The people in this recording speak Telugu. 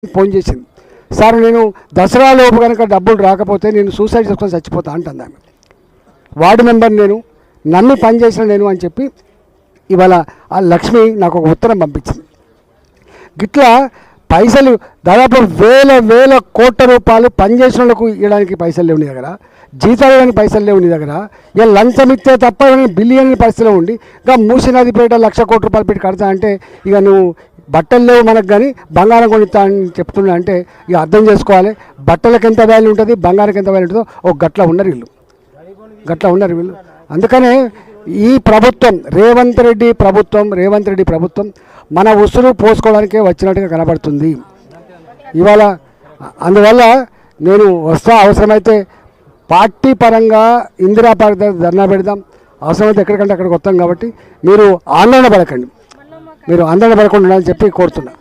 ఫోన్ చేసింది, సార్ నేను దసరా లోపు కనుక డబ్బులు రాకపోతే నేను సూసైడ్ చేసుకొని చచ్చిపోతా అంటుంది ఆమె. వార్డు మెంబర్ నేను, నమ్మి పనిచేసిన నేను అని చెప్పి ఇవాళ ఆ లక్ష్మి నాకు ఒక ఉత్తరం పంపించింది. గిట్లా పైసలు దాదాపు వేల కోట్ల రూపాయలు పనిచేసిన వాళ్ళకు ఇవ్వడానికి పైసలు లేవు నీ దగ్గర, జీతాలు ఇవ్వడానికి పైసలు లేవు నీ దగ్గర, ఇక లంచం ఇస్తే తప్ప బిలియన్ పరిస్థితిలో ఉండి ఇంకా మూసినదిపేట 1,00,000 కోట్ల రూపాయలు పెట్టి కడతా అంటే ఇక నువ్వు బట్టలు లేవు మనకు కానీ బంగారం కొనిస్తా అని చెప్తున్నా అంటే ఇక అర్థం చేసుకోవాలి. బట్టలకు ఎంత వాల్యూ ఉంటుంది, బంగారానికి ఎంత వాల్యూ ఉంటుందో ఒక గట్ల ఉన్నారు వీళ్ళు. అందుకనే ఈ ప్రభుత్వం రేవంత్ రెడ్డి ప్రభుత్వం మన ఉసురు పోసుకోవడానికే వచ్చినట్టుగా కనబడుతుంది ఇవాళ. అందువల్ల నేను అవసరమైతే పార్టీ పరంగా ఇందిరా పార్క్ దగ్గర ధర్నా పెడదాం, అవసరమైతే ఎక్కడికంటే అక్కడికి వస్తాం. కాబట్టి మీరు ఆందోళన పడకుండా ఉండాలని చెప్పి కోరుతున్నా.